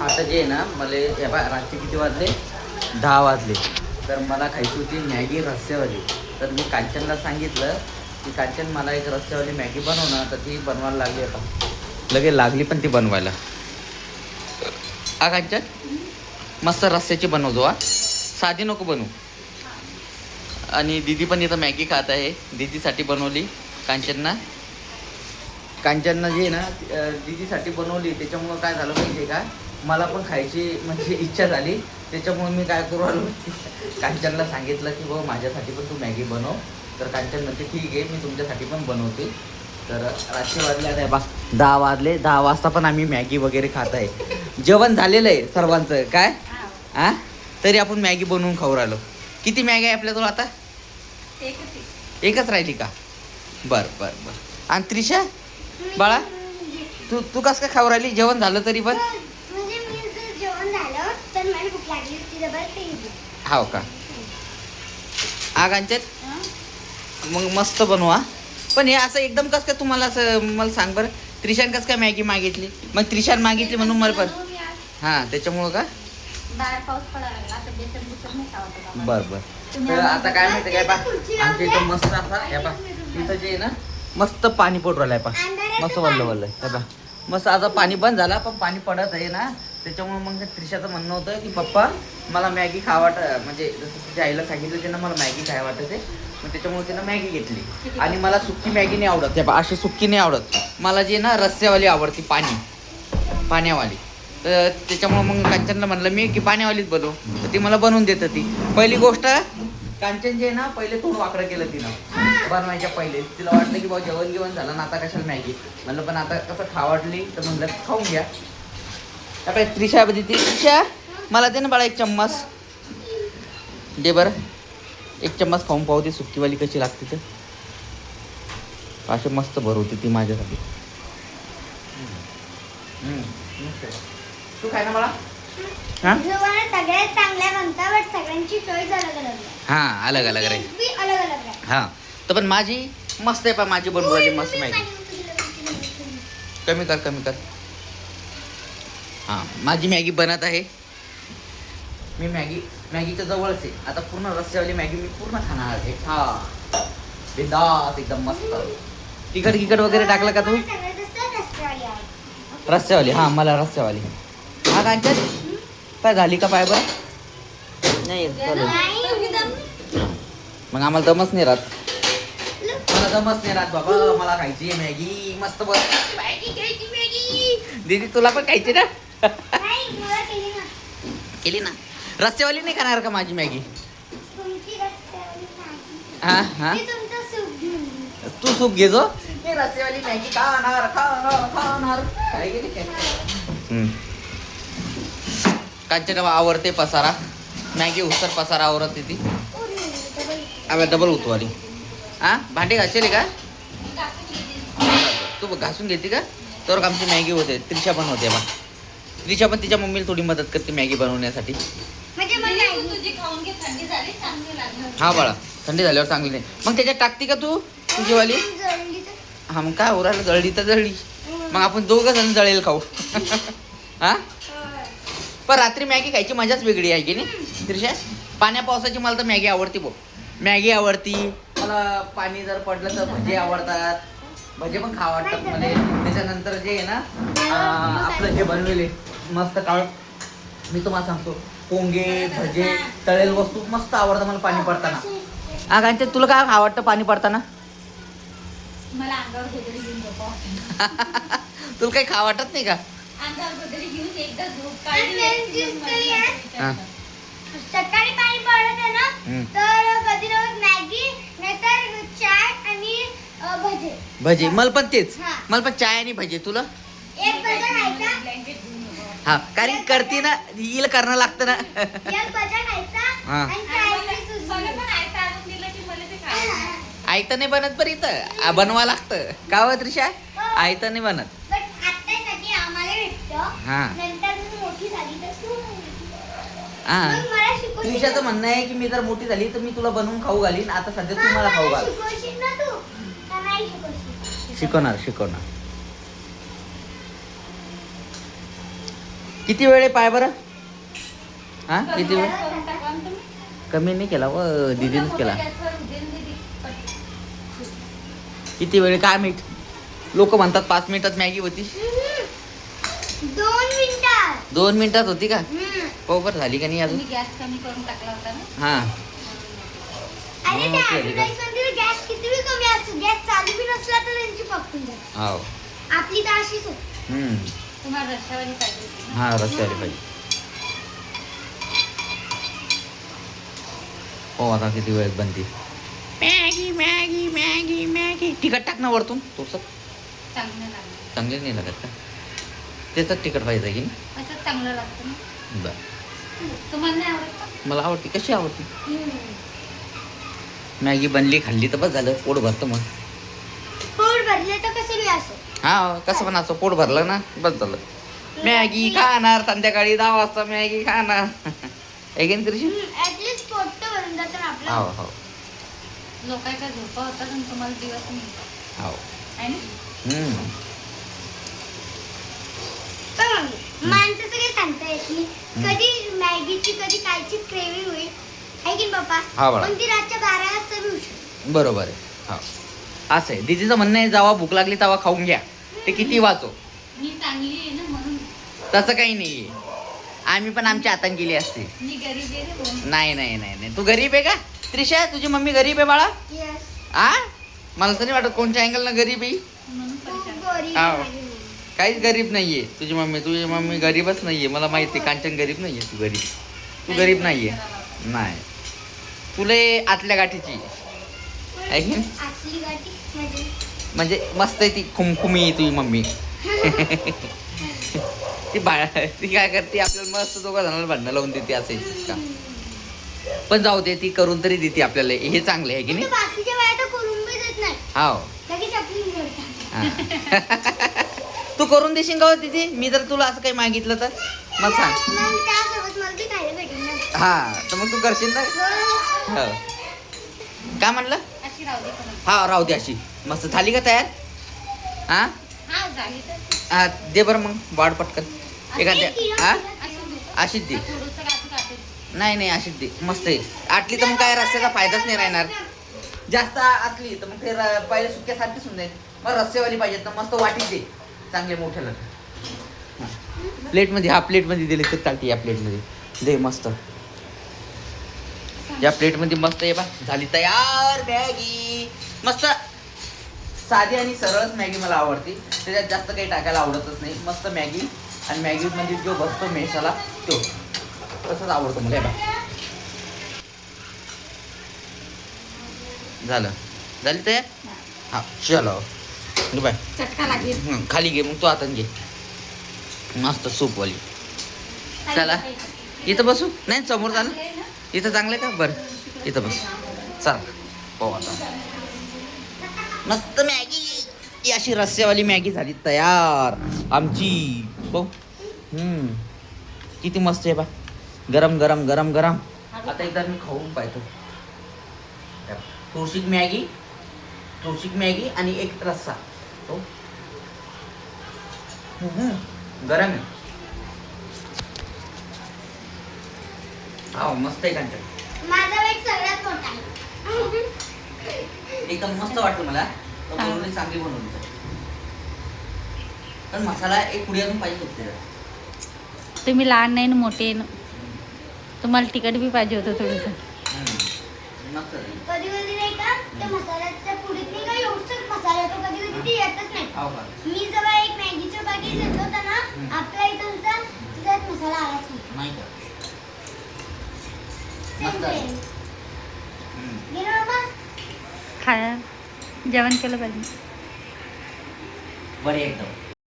आता जे आहे ना मला हे बा रात्री किती वाजले 10 वाजले तर मला खायची होती मॅगी रस्स्यावाली. तर मी कांचनला सांगितलं की कांचन मला एक रस्स्यावाली मॅगी बनव ना. तर ती बनवायला लागली आता लगेच लागली पण ती बनवायला. कांचन मस्त रस्स्याची बनवतो हा साधी नको बनवू. आणि दीदी पण इथं मॅगी खात आहे. दीदीसाठी बनवली कांचनना जे ना दीदीसाठी बनवली. त्याच्यामुळं काय झालं माहिती आहे का मला पण खायची म्हणजे इच्छा झाली. त्याच्यामुळे मी काय करू आलो कांचनला सांगितलं की बाबा माझ्यासाठी पण तू मॅगी बनव. तर कांचन म्हणते ठीक आहे मी तुमच्यासाठी पण बनवते. तर रात्री वाजले आता बा 10 वाजले. 10 वाजता पण आम्ही मॅगी वगैरे खात आहे. जेवण झालेलं आहे सर्वांचं काय हां तरी आपण मॅगी बनवून खाऊ राहिलो. किती मॅगी आहे आपल्याजवळ आता? एकच राहिली का? बरं बरं बरं. आणि त्रिशा बाळा तू कसं काय खाऊ राहिली? जेवण झालं तरी पण हो का? कांचन मग मस्त बनवा. पण हे असं एकदम कसं काय तुम्हाला असं मला सांग बरं. त्रिशान कसं काय मॅगी मागितली? मग त्रिशान मागितली म्हणून मला पण हां त्याच्यामुळं का? बरं बरं. तर आता काय माहिती काय बा आमच्या इथं मस्त असा हे बा इथं जे आहे ना मस्त पाणी पडू राहिलं आहे पा मस्त वल्लं हे बा मस्त. आता पाणी बंद झाला पण पाणी पडत आहे ना. त्याच्यामुळे मग त्रिशाचं म्हणणं होतं की पप्पा मला मॅगी खा म्हणजे जसं तुझ्या आईला सांगितलं त्यांना मला मॅगी खाय वाटत आहे. मग त्याच्यामुळे तिनं मॅगी घेतली. आणि मला सुक्की मॅगी नाही आवडत हे बा अशी सुक्की नाही आवडत. मला जे ना रस्स्यावाली आवडती पाण्यावाली. तर त्याच्यामुळं मग कांचनला म्हणलं मी की पाण्यावालीच बनव. तर ती मला बनवून देतं. ती पहिली गोष्ट कांचन जे ना पहिले थोडं वाकडं केलं तिनं बनवायच्या पहिले. तिला वाटलं की बाबा जेवण झालं ना आता कशाला मॅगी म्हणलं. पण आता कसं खावडली तर म्हणलं खाऊन घ्या. आता त्रिशा ती त्रिशा मला दे ना बाळा एक चम्मच दे बरं. एक चम्मच खाऊन पाहू ती सुक्कीवाली कशी लागते तर. अशी मस्त भरवते ती माझ्यासाठी. तू खाय ना बाळा. हां सगळ्यात चांगल्या बनता बट सगळ्यांची चॉईस अलग अलग आहे. हां अलग अलग रे अलग अलग आहे. हां तर पण माझी मस्त आहे पा माझी बनवली मस्त मॅगी. कमी कर हां माझी मॅगी बनत आहे. मी मॅगीच्या जवळच आहे. आता पूर्ण रस्स्यावाली मॅगी मी पूर्ण खाणार आहे. हा बिंदास एकदम मस्त. तिखट वगैरे टाकलं का तू? रस्स्यावाली हां मला रस्स्यावाली. हा कांचन काय झाली का पाय बरं? नाही चालेल. मग आम्हाला दमच नाही राहत. मला दमच नाही राहत बाबा. मला खायची आहे मॅगी मस्त बस. मॅगी दीदी तुला पण खायची ना? केली ना. रस्स्यावाली नाही खाणार का माझी मॅगी? हां हां तू सूप घे जो. मी रस्स्यावाली मॅगी खाणार काय गेली काय? कांचन आवडते पसारा. मॅगी उसर पसारा आवडते ती. आम्ही डबल उतवाली. हां भांडे घासले का? तू घासून घेते का? तर आमची मॅगी होते. त्रिशा पण होते बा. त्रिशा पण तिच्या मम्मीला थोडी मदत करते मॅगी बनवण्यासाठी. हा बाळा थंडी झाल्यावर चांगली नाही. मग त्याच्यात टाकते का तू तुझीवाली? हा मग काय उरायला जळली तर जळली. मग आपण दोघं जण जळेल खाऊ. हां पण रात्री मॅगी खायची मजाच वेगळी आहे की नाही त्रिशा? पाण्या पावसाची मला तर मॅगी आवडती बो. मॅगी आवडती मला. पाणी जर पडलं तर भजे आवडतात. भजे पण खावं वाटतात मला. त्याच्यानंतर जे आहे ना आपलं हे बनवले मस्त काळ मी तुम्हाला सांगतो पोंगे भजे तळेल वस्तू मस्त आवडतं मला पाणी पडताना. हा कांचन तुला काय आवडतं पाणी पडताना? मला अंगावर गोधडी घेऊन झोपावं. तुला काही खावं वाटत नाही का? अंगावर गोधडी घेऊन एकदा झोप काढली. सकाळी पाणी पडत आहे ना तर कधी मॅगी नाहीतर चाय आणि भजे मला पण तेच. मला पण चाय आणि भजे. तुला? एक भजा खायचा. हा कारण करते ना हिला करणं लागतं ना. एक भजा खायचा आणि चायची सुजी. आयतं नाही बनत पण इथं बनवा लागतं का हो त्रिशा? आयतं नाही बनत. हा त्रिशाचं म्हणणं आहे की मी जर मोठी झाली तर मी तुला बनवून खाऊ घालीन. आता सध्या तू मला खाऊ घाल. शिकवणार किती वेळ आहे पाय बरं? हा किती वेळ? गॅस करून टाका ना तुम्ही. कमी नाही केला व दीदीनेच मोठ्या केला. गॅसवर उद्या दीदी पट. किती वेळ काय माहित? लोक म्हणतात 5 मिनिटात मॅगी होती. 2 मिनिटात 2 मिनिटात होती का? बरोबर झाली का नाही अजून? तुम्ही गॅस कमी करून टाकला होता ना. हा अरे त्या ॲडव्हर्टाइजमध्ये गॅस किती बी कमी असतो, गॅस चालू बी नसला तर त्यांची पकडून द्या. हो. आपली तर अशीच होती. तुम्हाला रस्त्यावाली पाहिजे होती ना. हा रस्त्यावर पाहिजे. हो आता किती वेळेत बनते मॅगी मॅगी मॅगी मॅगी. तिखट टाक ना वरतून थोडंसं. चांगलं लागलं. चांगले नाही लागत का? त्याचं तिखट पाहिजे की नाही? असं चांगलं लागतं ना. बरं तुम्हाला नाही आवडत का? मला आवडते. कशी आवडते? मॅगी बनली खाल्ली तर बस झालं. पोट भरतं मग. पोट भरले तर कसं बी असो. हा कसं पण असं पोट भरलं ना बस झालं. मॅगी खाणार संध्याकाळी 10 वाजता मॅगी खाणार. एगेन कृषी. ऍटलीस्ट पोट तर भरून जातं ना हो आपलं. हो लोकांच्या झोपा होतात आणि तुम्हाला दिवस मिळतात हो. आहे ना. पण मम्मी, माणसाचं काही सांगता येत नाही. कधी मॅगीची कधी कायची क्रेविंग होईल आहे की नाही हा पप्पा? बाळा. पण ती रातच्या 12 वाजता बी होऊ शकते. बरोबर आहे. हो असं आहे. दीदीचं म्हणणं आहे जेव्हा भूक लागली तेव्हा खाऊन घ्या. ते किती वाचो. मी चांगली आहे ना म्हणून. तसं काही नाही आहे. आम्ही पण आमच्या हाताने केली असते. मी गरीब आहे ना म्हणून. नाही नाही नाही नाही. तू गरीब आहे का त्रिशा? तुझी मम्मी गरीब आहे बाळा? Yes. आ मला तर नाही वाटत कोणत्या अँगलनं गरीब आहे. म्हणून खूप परेशान. गरीब हाव. आहे माझी मम्मी. काहीच गरीब नाहीये तुझी मम्मी गरीबच नाहीये. मला माहिती आहे. कांचन गरीब नाहीये. तू गरीब नाहीये. नाही तुले आतल्या गाठीची आहे की नाही? आतली गाठी म्हणजे मस्त आहे ती खुमखुमी आहे तुझी मम्मी. ती ती काय करते आपल्याला मस्त दोघं जणांना भांडणं लावून देते असे का. पण जाऊ दे ती करून तरी देते आपल्याला. हे चांगले आहे की नाही? बाकीच्या बाया तर करून बी देत नाही. हाव. लगेच आपली निवडतात. हा. तू करून देशील का हो तिथे? मी जर तुला असं काही मागितलं तर मग सांग. मग त्यासोबत मला ते खायला भेटेल ना. हा तर मग तू करशील ना. हो. हो. काय म्हणलं? अशी राहू दे पण. हा राहू दे अशी. मस्त झाली का तयार? हा हा झाली तर. हा, दे बरं मग वाढ पटकन एखाद्या. हा अशी देऊ. अशीच दे. थोडंसं कापून नाही नाही अशीच दे. मस्त आहे. आटली तर मग काय रस्त्याचा फायदाच नाही राहणार. जास्त असली तर मग ते पहिले सुक्यासारखीच होऊन जाईल. मग रस्सेवाली पाहिजेत ना मस्त वाटीत दे. चांगले मोठ्याला प्लेटमध्ये. हा प्लेटमध्ये दिले तर चालते. या प्लेटमध्ये दे मस्त. या प्लेटमध्ये मस्त आहे बा. झाली तयार मॅगी. मस्त साधी आणि सरळच मॅगी मला आवडते. त्याच्यात जास्त काही टाकायला आवडतच नाही. मस्त मॅगी. आणि मॅगीमध्ये जो बसतो मसाला तो तसंच आवडतो मला. बा झालं. झाली तयार. हा चलो बाय. चटका लागेल. खाली घे मग तू हातात घे. मस्त सूपवाली. चला इथं बसू. नाही समोर झालं. इथं चांगलं का? बरं इथं बस. चला हो आता मस्त मॅगी. ही अशी रस्स्यावाली मॅगी झाली तयार आमची. हो किती मस्त आहे बा. गरम गरम गरम गरम. आता एकदा मी खाऊन पाहतो. थोडीशी मॅगी आणि एक रस्सा. हो गरम आहे. हा मस्त आहे कांचन. माझा वेट सगळ्यात मोठा आहे. एकदम मस्त वाटतं मला. बनवली चांगली बनवली. पण मसाला एक पुढे अजून पाहिजे होते. तुम्ही लहान नाही ना मोठे आहे ना. तुम्हाला तिखट बी पाहिजे होतं थोडंसं. मस्त झाली. कधी कधी नाही का त्या मसाल्याच्या पुढीत नाही का एवढंच मसाला येतो. कधी कधी ते येतच नाही. हो का? मी जेव्हा एक मॅगीचं पॅकेट घेतलं होतं ना आपल्या इथलचा त्यात मसाला आलाच नाही. नाही का? सेम मस्त आहे. सेम. घे ना बाबा. खाया जेवण केलं पाहिजे. बरे एकदम.